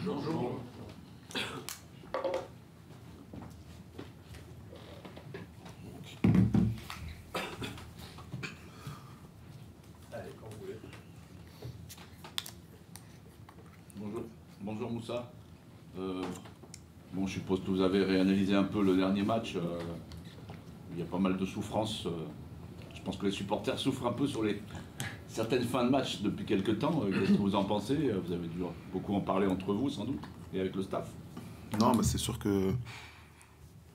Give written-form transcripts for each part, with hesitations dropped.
Bonjour. Allez, quand vous voulez. Bonjour Moussa. Bon, je suppose que vous avez réanalysé un peu le dernier match. Il y a pas mal de souffrance. Je pense que les supporters souffrent un peu sur certaines fins de match depuis quelques temps. Qu'est-ce que vous en pensez? Vous avez dû beaucoup en parler entre vous sans doute et avec le staff. Non, mais c'est sûr que...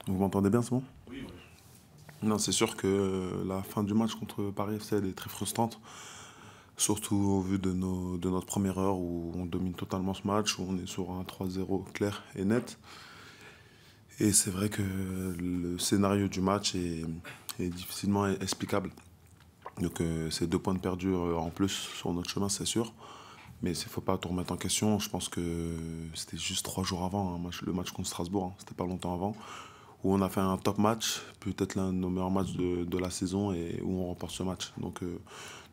Vous m'entendez bien, c'est bon? Oui. Non, c'est sûr que la fin du match contre Paris FC elle est très frustrante. Surtout au vu de notre première heure où on domine totalement ce match, où on est sur un 3-0 clair et net. Et c'est vrai que le scénario du match est difficilement explicable. Donc c'est 2 points de perdus en plus sur notre chemin, c'est sûr. Mais il ne faut pas tout remettre en question. Je pense que c'était juste 3 jours avant, le match contre Strasbourg. C'était pas longtemps avant. Où on a fait un top match, peut-être l'un de nos meilleurs matchs de la saison et où on remporte ce match. Donc non,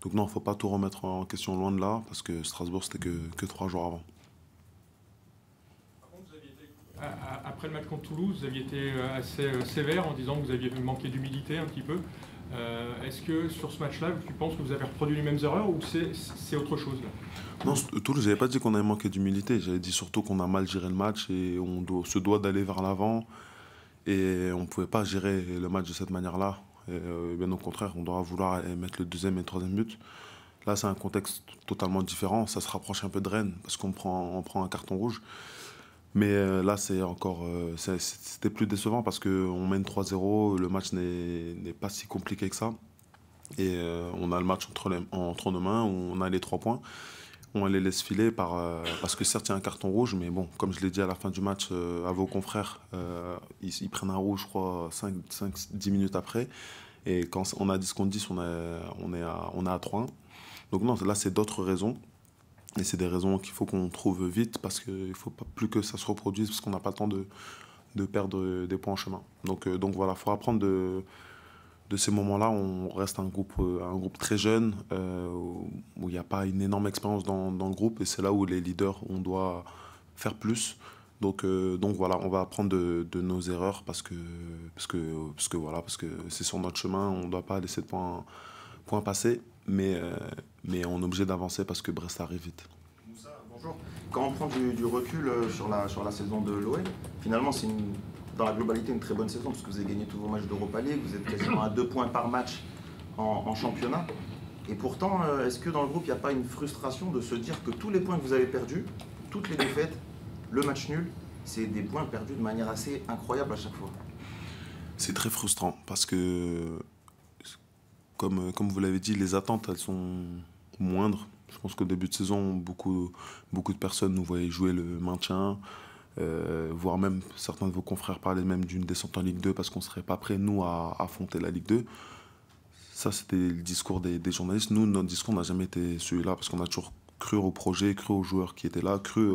il ne faut pas tout remettre en question loin de là, parce que Strasbourg, c'était que 3 jours avant. Par contre, après le match contre Toulouse, vous aviez été assez sévère en disant que vous aviez manqué d'humilité un petit peu. Est-ce que sur ce match-là, tu penses que vous avez reproduit les mêmes erreurs ou c'est autre chose là? Non, Toulouse, je n'avais pas dit qu'on avait manqué d'humilité. J'avais dit surtout qu'on a mal géré le match et se doit d'aller vers l'avant. Et on ne pouvait pas gérer le match de cette manière-là. Bien au contraire, on doit vouloir mettre le deuxième et le troisième but. Là, c'est un contexte totalement différent. Ça se rapproche un peu de Rennes parce qu'on prend un carton rouge. Mais là, c'était plus décevant parce qu'on mène 3-0. Le match n'est pas si compliqué que ça. Et on a le match entre nos mains où on a les 3 points. On les laisse filer parce que certes il y a un carton rouge, mais bon, comme je l'ai dit à la fin du match à vos confrères, ils prennent un rouge, je crois, 5-10 minutes après. Et quand on a 10 contre 10, on est à 3-1. Donc non, là c'est d'autres raisons. Et c'est des raisons qu'il faut qu'on trouve vite parce qu'il ne faut pas plus que ça se reproduise parce qu'on n'a pas le temps de perdre des points en chemin. Donc voilà, il faut apprendre de ces moments-là. On reste un groupe très jeune, où il n'y a pas une énorme expérience dans le groupe, et c'est là où les leaders, on doit faire plus. Donc voilà, on va apprendre de nos erreurs parce que c'est sur notre chemin, on ne doit pas laisser de points passer, mais on est obligé d'avancer parce que Brest arrive vite. Moussa, bonjour. Quand on prend du recul sur la saison de l'OL, finalement c'est dans la globalité une très bonne saison parce que vous avez gagné tous vos matchs d'Europa League, vous êtes quasiment à 2 points par match en championnat. Et pourtant, est-ce que dans le groupe, il n'y a pas une frustration de se dire que tous les points que vous avez perdus, toutes les défaites, le match nul, c'est des points perdus de manière assez incroyable à chaque fois? C'est très frustrant parce que, comme vous l'avez dit, les attentes, elles sont moindres. Je pense qu'au début de saison, beaucoup de personnes nous voyaient jouer le maintien. Voire même certains de vos confrères parlaient même d'une descente en Ligue 2 parce qu'on ne serait pas prêts, nous, à affronter la Ligue 2. Ça, c'était le discours des journalistes. Nous, notre discours n'a jamais été celui-là parce qu'on a toujours cru au projet, cru aux joueurs qui étaient là, cru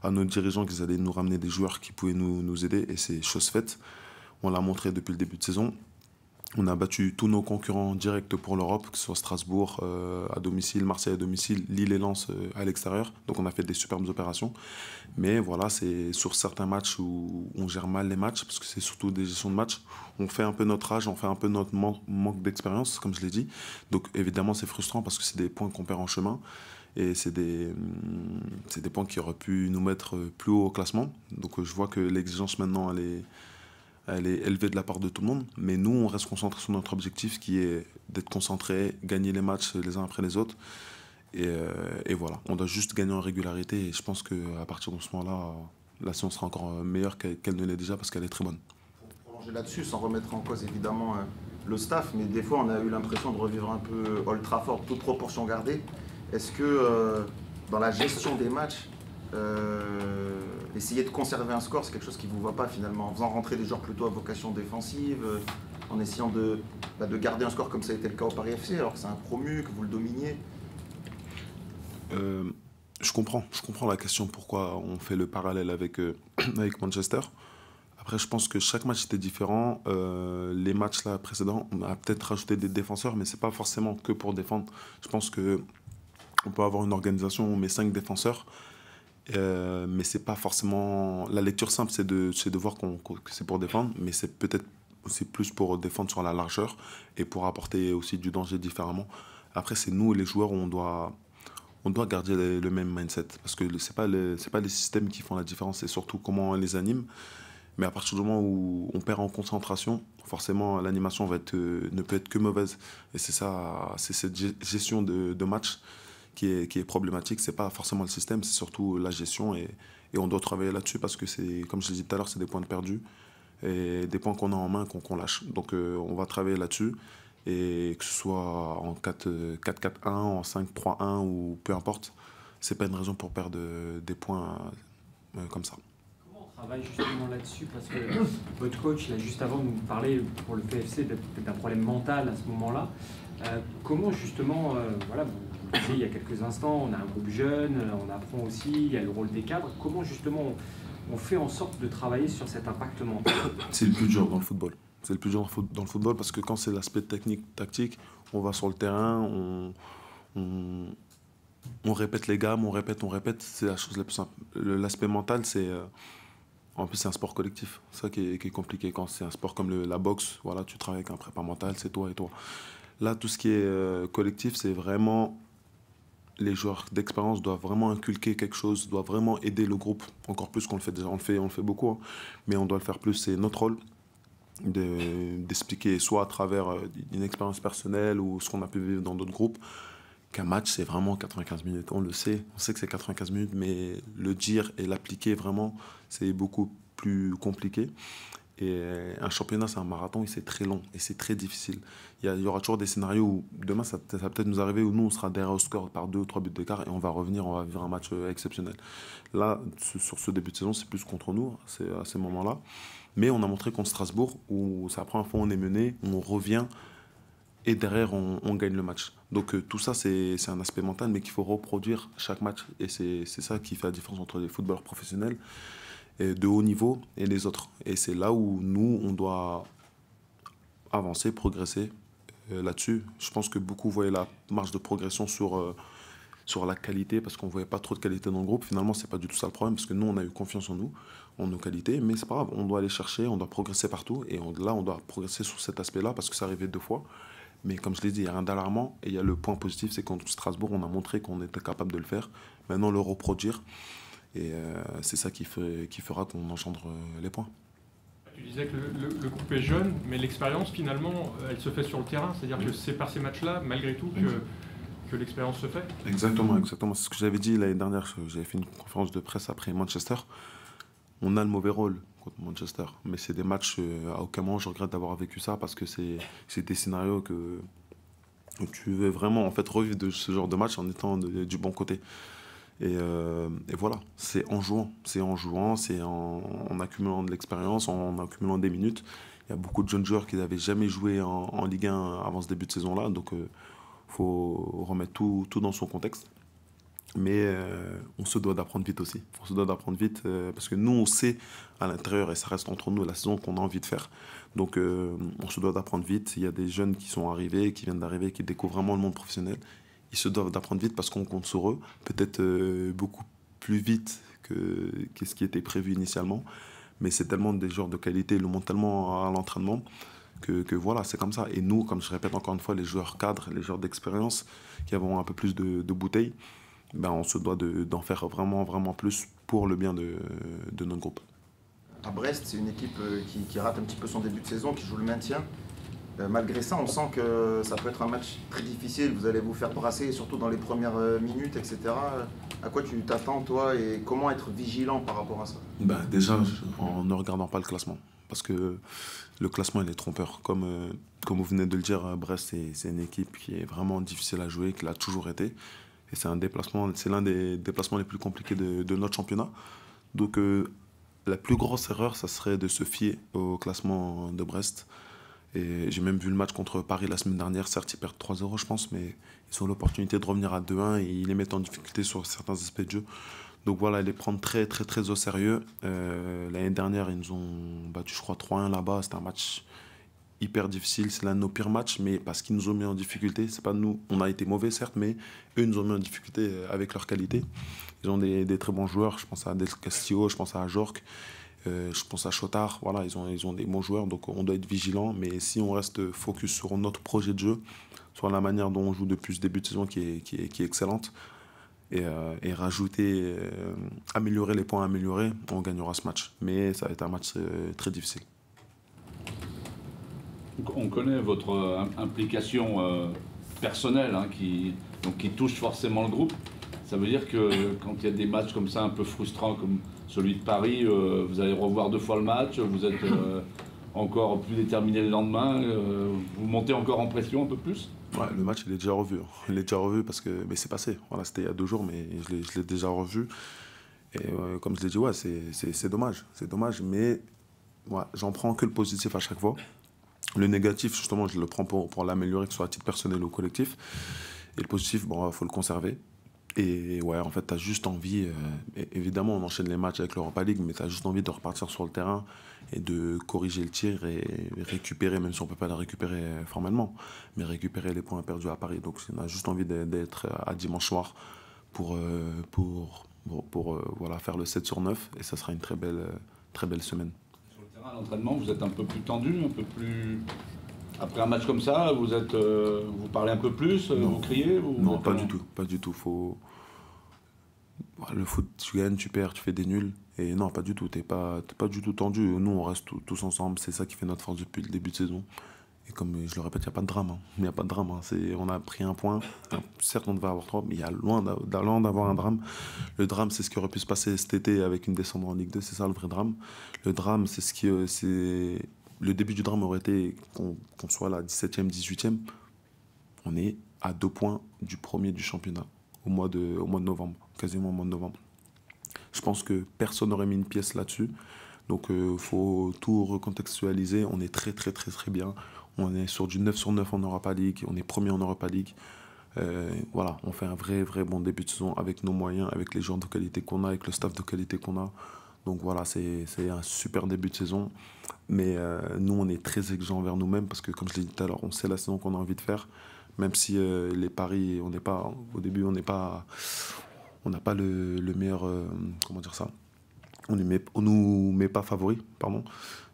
à nos dirigeants qu'ils allaient nous ramener des joueurs qui pouvaient nous aider, et c'est chose faite. On l'a montré depuis le début de saison. On a battu tous nos concurrents directs pour l'Europe, que ce soit Strasbourg à domicile, Marseille à domicile, Lille et Lens à l'extérieur. Donc on a fait des superbes opérations. Mais voilà, c'est sur certains matchs où on gère mal les matchs, parce que c'est surtout des gestions de matchs. On fait un peu notre âge, on fait un peu notre manque d'expérience, comme je l'ai dit. Donc évidemment c'est frustrant parce que c'est des points qu'on perd en chemin. Et c'est des points qui auraient pu nous mettre plus haut au classement. Donc je vois que l'exigence maintenant, elle est élevée de la part de tout le monde, mais nous, on reste concentré sur notre objectif qui est d'être concentré, gagner les matchs les uns après les autres. Et voilà, on doit juste gagner en régularité. Et je pense qu'à partir de ce moment-là, la saison sera encore meilleure qu'elle ne l'est déjà parce qu'elle est très bonne. Pour prolonger là-dessus, sans remettre en cause évidemment le staff, mais des fois on a eu l'impression de revivre un peu Old Trafford, toute proportion gardée. Est-ce que dans la gestion des matchs, essayer de conserver un score, c'est quelque chose qui ne vous va pas finalement, en faisant rentrer des joueurs plutôt à vocation défensive, en essayant de garder un score comme ça a été le cas au Paris FC, alors que c'est un promu, que vous le dominiez? Je comprends la question, pourquoi on fait le parallèle avec Manchester. Après, je pense que chaque match était différent. Les matchs là, précédents, on a peut-être rajouté des défenseurs, mais ce n'est pas forcément que pour défendre. Je pense qu'on peut avoir une organisation où on met 5 défenseurs. Mais c'est pas forcément... La lecture simple, c'est de voir que c'est pour défendre, mais c'est peut-être aussi plus pour défendre sur la largeur et pour apporter aussi du danger différemment. Après, c'est nous, les joueurs, on doit garder le même mindset. Parce que c'est pas les systèmes qui font la différence, c'est surtout comment on les anime. Mais à partir du moment où on perd en concentration, forcément, l'animation ne peut être que mauvaise. Et c'est ça, c'est cette gestion de match qui est problématique. C'est pas forcément le système, c'est surtout la gestion. Et on doit travailler là-dessus parce que c'est, comme je l'ai dit tout à l'heure, c'est des points de perdus et des points qu'on a en main qu'on lâche. Donc on va travailler là-dessus. Et que ce soit en 4-4-1, en 5-3-1 ou peu importe, c'est pas une raison pour perdre des points comme ça. Comment on travaille justement là-dessus? Parce que votre coach, là, juste avant, nous parlait pour le PFC d'un problème mental à ce moment-là. Comment justement, voilà, vous le disiez il y a quelques instants, on a un groupe jeune, on apprend aussi, il y a le rôle des cadres. Comment justement on fait en sorte de travailler sur cet impact mental? C'est le plus dur dans le football. C'est le plus dur dans le football parce que quand c'est l'aspect technique, tactique, on va sur le terrain, on répète les gammes, on répète, c'est la chose la plus simple. L'aspect mental, en plus c'est un sport collectif, c'est ça qui est compliqué. Quand c'est un sport comme la boxe, voilà, tu travailles avec un prépa mental, c'est toi et toi. Là, tout ce qui est collectif, c'est vraiment... Les joueurs d'expérience doivent vraiment inculquer quelque chose, doivent vraiment aider le groupe, encore plus qu'on le fait déjà. On le fait beaucoup, hein, mais on doit le faire plus. C'est notre rôle d'expliquer, soit à travers une expérience personnelle ou ce qu'on a pu vivre dans d'autres groupes, qu'un match, c'est vraiment 95 minutes. On le sait, on sait que c'est 95 minutes, mais le dire et l'appliquer vraiment, c'est beaucoup plus compliqué. Et un championnat, c'est un marathon et c'est très long et c'est très difficile. Il y aura toujours des scénarios où demain, ça va peut-être nous arriver où nous, on sera derrière au score par 2 ou 3 buts d'écart et on va revenir, on va vivre un match exceptionnel. Là, sur ce début de saison, c'est plus contre nous, c'est à ces moments-là. Mais on a montré contre Strasbourg, où c'est la première fois où on est mené, où on revient et derrière, on gagne le match. Donc tout ça, c'est un aspect mental, mais qu'il faut reproduire chaque match. Et c'est ça qui fait la différence entre les footballeurs professionnels de haut niveau et les autres. Et c'est là où nous, on doit avancer, progresser là-dessus. Je pense que beaucoup voyaient la marge de progression sur la qualité, parce qu'on ne voyait pas trop de qualité dans le groupe. Finalement, c'est pas du tout ça le problème, parce que nous, on a eu confiance en nous, en nos qualités, mais c'est pas grave, on doit aller chercher, on doit progresser partout, et là, on doit progresser sur cet aspect-là, parce que ça arrivait 2 fois. Mais comme je l'ai dit, il n'y a rien d'alarmant, et il y a le point positif, c'est qu'en Strasbourg, on a montré qu'on était capable de le faire. Maintenant, le reproduire, et c'est ça qui fera qu'on engendre les points. Tu disais que le groupe est jeune, mais l'expérience, finalement, elle se fait sur le terrain. C'est-à-dire que c'est par ces matchs-là, malgré tout, que l'expérience se fait. Exactement. C'est ce que j'avais dit l'année dernière. J'avais fait une conférence de presse après Manchester. On a le mauvais rôle contre Manchester. Mais c'est des matchs, à aucun moment je regrette d'avoir vécu ça, parce que c'est des scénarios que tu veux vraiment en fait revivre de ce genre de match en étant du bon côté. Et voilà, c'est en jouant, c'est en accumulant de l'expérience, en accumulant des minutes. Il y a beaucoup de jeunes joueurs qui n'avaient jamais joué en Ligue 1 avant ce début de saison-là, donc faut remettre tout dans son contexte. Mais on se doit d'apprendre vite aussi. On se doit d'apprendre vite parce que nous, on sait à l'intérieur, et ça reste entre nous, la saison qu'on a envie de faire. Donc on se doit d'apprendre vite. Il y a des jeunes qui sont arrivés, qui viennent d'arriver, qui découvrent vraiment le monde professionnel. Ils se doivent d'apprendre vite parce qu'on compte sur eux, peut-être beaucoup plus vite que ce qui était prévu initialement. Mais c'est tellement des joueurs de qualité, ils le montrent tellement à l'entraînement que voilà, c'est comme ça. Et nous, comme je répète encore une fois, les joueurs cadres, les joueurs d'expérience qui avons un peu plus de bouteilles, ben on se doit d'en faire vraiment, vraiment plus pour le bien de notre groupe. À Brest, c'est une équipe qui rate un petit peu son début de saison, qui joue le maintien. Malgré ça, on sent que ça peut être un match très difficile. Vous allez vous faire brasser, surtout dans les premières minutes, etc. À quoi tu t'attends, toi, et comment être vigilant par rapport à ça? Ben, déjà, en ne regardant pas le classement. Parce que le classement, il est trompeur. Comme vous venez de le dire, Brest, c'est une équipe qui est vraiment difficile à jouer, qui l'a toujours été. Et c'est l'un des déplacements les plus compliqués de notre championnat. Donc, la plus grosse erreur, ça serait de se fier au classement de Brest. Et j'ai même vu le match contre Paris la semaine dernière. Certes, ils perdent 3-0, je pense, mais ils ont l'opportunité de revenir à 2-1 et ils les mettent en difficulté sur certains aspects de jeu. Donc voilà, les prendre très, très, très au sérieux. L'année dernière, ils nous ont battu, je crois, 3-1 là-bas. C'était un match hyper difficile. C'est l'un de nos pires matchs, mais parce qu'ils nous ont mis en difficulté. C'est pas nous. On a été mauvais, certes, mais eux nous ont mis en difficulté avec leur qualité. Ils ont des très bons joueurs. Je pense à Del Castillo, je pense à Jork, je pense à Chotard. Voilà, ils ont des bons joueurs, donc on doit être vigilant. Mais si on reste focus sur notre projet de jeu, sur la manière dont on joue depuis ce début de saison qui est excellente, et rajouter, améliorer les points à améliorer, on gagnera ce match. Mais ça va être un match très difficile. On connaît votre implication personnelle hein, qui touche forcément le groupe. Ça veut dire que quand il y a des matchs comme ça un peu frustrants comme celui de Paris, vous allez revoir 2 fois le match, vous êtes encore plus déterminé le lendemain, vous montez encore en pression un peu plus? Ouais, le match, il est déjà revu. Il est déjà revu parce que mais c'est passé. Voilà, c'était il y a 2 jours, mais je l'ai déjà revu. Et comme je l'ai dit, ouais, c'est dommage. C'est dommage, mais ouais, j'en prends que le positif à chaque fois. Le négatif, justement, je le prends pour l'améliorer, que ce soit à titre personnel ou collectif. Et le positif, bon, faut le conserver. Et ouais, en fait, tu as juste envie, évidemment, on enchaîne les matchs avec l'Europa League, mais tu as juste envie de repartir sur le terrain et de corriger le tir et récupérer, même si on ne peut pas le récupérer formellement, mais récupérer les points perdus à Paris. Donc, on a juste envie d'être à dimanche soir pour voilà, faire le 7 sur 9 et ça sera une très belle semaine. Sur le terrain, à l'entraînement, vous êtes un peu plus tendu, un peu plus... Après un match comme ça, vous parlez un peu plus, vous criez Non, pas du tout, pas du tout. Le foot, tu gagnes, tu perds, tu fais des nuls. Et non, pas du tout, t'es pas du tout tendu. Nous, on reste tous ensemble, c'est ça qui fait notre force depuis le début de saison. Et comme je le répète, il n'y a pas de drame. Il n'y a pas de drame. On a pris un point. Certes, on devait avoir 3, mais il y a loin d'avoir un drame. Le drame, c'est ce qui aurait pu se passer cet été avec une descente en Ligue 2. C'est ça le vrai drame. Le drame, le début du drame aurait été qu'on soit là 17e, 18e. On est à 2 points du premier du championnat au mois de novembre, quasiment au mois de novembre. Je pense que personne n'aurait mis une pièce là-dessus. Donc il faut tout recontextualiser. On est très très très très bien. On est sur du 9 sur 9 en Europa League. On est premier en Europa League. Voilà, on fait un vrai bon début de saison avec nos moyens, avec les joueurs de qualité qu'on a, avec le staff de qualité qu'on a. Donc voilà, c'est un super début de saison. Mais nous, on est très exigeants envers nous-mêmes parce que, comme je l'ai dit tout à l'heure, on sait la saison qu'on a envie de faire. Même si les paris, au début, on n'a pas le meilleur... comment dire ça? On nous met pas favoris, pardon.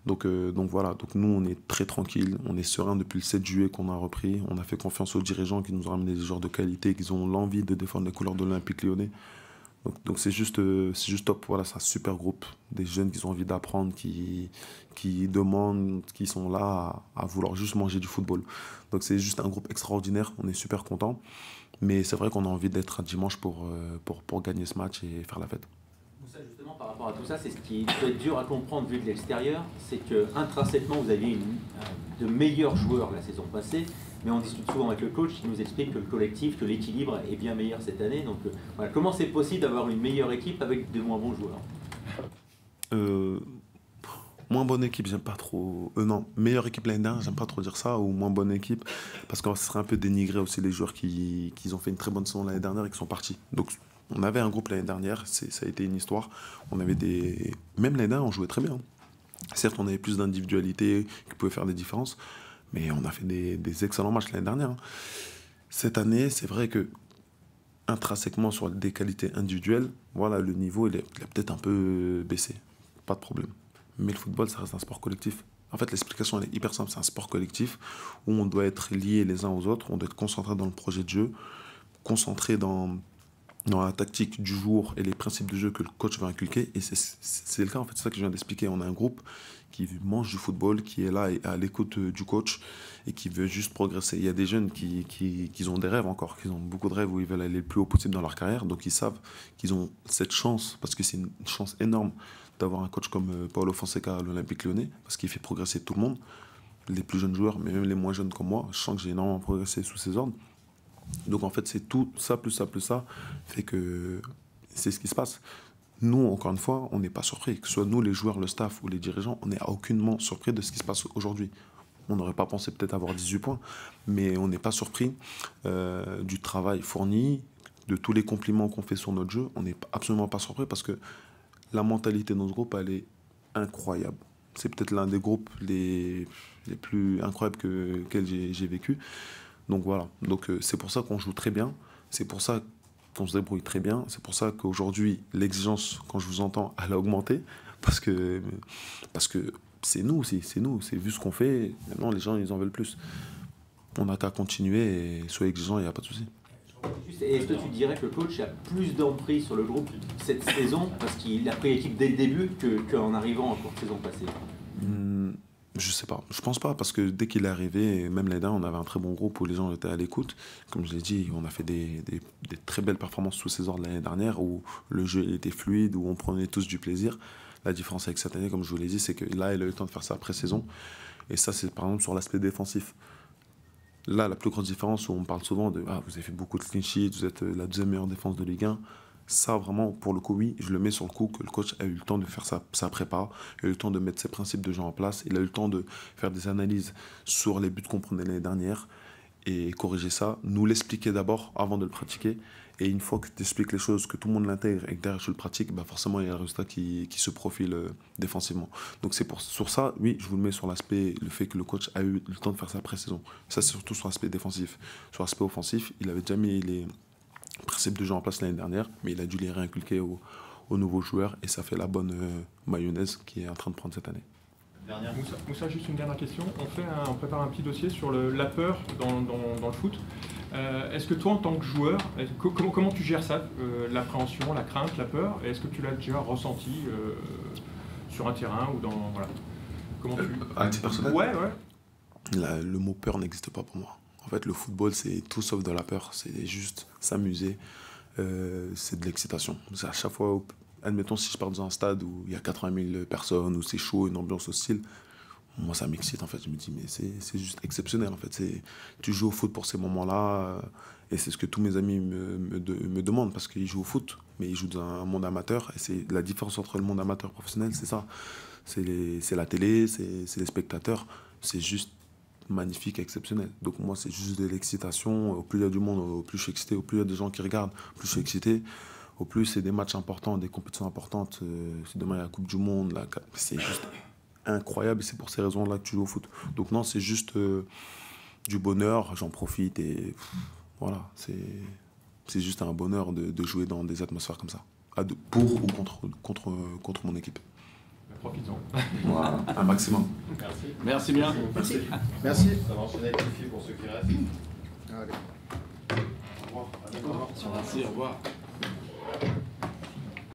Donc voilà, donc nous, on est très tranquille. On est serein depuis le 7 juillet qu'on a repris. On a fait confiance aux dirigeants qui nous ont ramené des joueurs de qualité, qui ont l'envie de défendre les couleurs de l'Olympique Lyonnais. Donc c'est juste top, voilà, c'est un super groupe, des jeunes qui ont envie d'apprendre, qui demandent, qui sont là à vouloir juste manger du football. Donc c'est juste un groupe extraordinaire, on est super contents, mais c'est vrai qu'on a envie d'être un dimanche pour gagner ce match et faire la fête. Ça, justement, par rapport à tout ça, c'est ce qui peut être dur à comprendre vu de l'extérieur, c'est que intrinsèquement vous aviez de meilleurs joueurs la saison passée, mais on discute souvent avec le coach qui nous explique que le collectif, que l'équilibre est bien meilleur cette année. Donc voilà, comment c'est possible d'avoir une meilleure équipe avec de moins bons joueurs? Moins bonne équipe, j'aime pas trop. Non, meilleure équipe l'année dernière, j'aime pas trop dire ça, ou moins bonne équipe, parce que ce serait un peu dénigrer aussi les joueurs qui ont fait une très bonne saison l'année dernière et qui sont partis. Donc on avait un groupe l'année dernière, ça a été une histoire. On avait même l'année dernière, on jouait très bien. Certes, on avait plus d'individualité qui pouvaient faire des différences, mais on a fait des excellents matchs l'année dernière. Cette année, c'est vrai que intrinsèquement sur des qualités individuelles, voilà, le niveau il a peut-être un peu baissé, pas de problème. Mais le football, ça reste un sport collectif. En fait, l'explication elle est hyper simple, c'est un sport collectif où on doit être liés les uns aux autres, on doit être concentré dans le projet de jeu, concentré dans la tactique du jour et les principes de jeu que le coach va inculquer. Et c'est le cas, en fait, c'est ça que je viens d'expliquer. On a un groupe qui mange du football, qui est là et à l'écoute du coach et qui veut juste progresser. Il y a des jeunes qui ont des rêves encore, qui ont beaucoup de rêves où ils veulent aller le plus haut possible dans leur carrière. Donc ils savent qu'ils ont cette chance, parce que c'est une chance énorme d'avoir un coach comme Paulo Fonseca à l'Olympique Lyonnais, parce qu'il fait progresser tout le monde, les plus jeunes joueurs, mais même les moins jeunes comme moi. Je sens que j'ai énormément progressé sous ses ordres. Donc en fait, c'est tout ça, plus ça, fait que c'est ce qui se passe. Nous, encore une fois, on n'est pas surpris. Que ce soit nous, les joueurs, le staff ou les dirigeants, on n'est aucunement surpris de ce qui se passe aujourd'hui. On n'aurait pas pensé peut-être avoir 18 points, mais on n'est pas surpris du travail fourni, de tous les compliments qu'on fait sur notre jeu. On n'est absolument pas surpris parce que la mentalité de notre groupe, elle est incroyable. c'est peut-être l'un des groupes les plus incroyables que j'ai vécu. Donc voilà, donc c'est pour ça qu'on joue très bien, c'est pour ça qu'on se débrouille très bien, c'est pour ça qu'aujourd'hui l'exigence, quand je vous entends, elle a augmenté, parce que c'est nous aussi, c'est vu ce qu'on fait, maintenant les gens ils en veulent plus. On n'a qu'à continuer et soyez exigeants, il n'y a pas de souci. Est-ce que tu dirais que le coach a plus d'emprise sur le groupe cette saison parce qu'il a pris l'équipe dès le début qu'en arrivant en cours de saison passée? Je sais pas, je pense pas, parce que dès qu'il est arrivé, même l'année dernière, on avait un très bon groupe où les gens étaient à l'écoute. Comme je l'ai dit, on a fait des très belles performances sous ces ordres l'année dernière où le jeu était fluide, où on prenait tous du plaisir. La différence avec cette année, comme je vous l'ai dit, c'est que là, il a eu le temps de faire sa pré-saison. Et ça, c'est par exemple sur l'aspect défensif. Là, la plus grosse différence, où on parle souvent de « Ah, vous avez fait beaucoup de clean sheets, vous êtes la deuxième meilleure défense de Ligue 1 », ça, vraiment, pour le coup, oui, je le mets sur le coup que le coach a eu le temps de faire sa prépa, il a eu le temps de mettre ses principes de jeu en place, il a eu le temps de faire des analyses sur les buts qu'on prenait l'année dernière et corriger ça, nous l'expliquer d'abord avant de le pratiquer. Et une fois que tu expliques les choses, que tout le monde l'intègre et que derrière tu le pratiques, bah forcément il y a le résultat qui se profile défensivement. Donc c'est sur ça, oui, je vous le mets sur l'aspect, le fait que le coach a eu le temps de faire sa pré-saison. Ça, c'est surtout sur l'aspect défensif. Sur l'aspect offensif, il avait déjà mis les principes de jeu en place l'année dernière, mais il a dû les réinculquer aux nouveaux joueurs et ça fait la bonne mayonnaise qui est en train de prendre cette année. Moussa, juste une dernière question. On prépare un petit dossier sur la peur dans le foot. Est-ce que toi, en tant que joueur, comment tu gères ça, l'appréhension, la crainte, la peur? Est-ce que tu l'as déjà ressenti sur un terrain ou dans... Voilà. Comment tu... À titre personnel? Ouais. Le mot peur n'existe pas pour moi. En fait, le football, c'est tout sauf de la peur. C'est juste s'amuser. C'est de l'excitation. À chaque fois, admettons, si je pars dans un stade où il y a 80 000 personnes, où c'est chaud, une ambiance hostile, moi, ça m'excite, en fait. Je me dis, mais c'est juste exceptionnel, en fait. Tu joues au foot pour ces moments-là. Et c'est ce que tous mes amis me demandent, parce qu'ils jouent au foot, mais ils jouent dans un monde amateur. Et c'est la différence entre le monde amateur et professionnel, c'est ça. C'est la télé, c'est les spectateurs. C'est juste magnifique, exceptionnel. Donc moi, c'est juste de l'excitation. Au plus il y a du monde, au plus je suis excité. Au plus il y a des gens qui regardent, au plus je suis excité. Au plus c'est des matchs importants, des compétitions importantes. Si demain il y a la Coupe du Monde, c'est juste incroyable. Et c'est pour ces raisons-là que tu joues au foot. Donc non, c'est juste du bonheur. J'en profite et voilà. C'est juste un bonheur de jouer dans des atmosphères comme ça. Pour ou contre mon équipe. Profites-en. Voilà, un maximum. Merci bien. Merci. Ça va enchaîner avec les filles pour ceux qui restent. Allez. Au revoir. Merci, au revoir.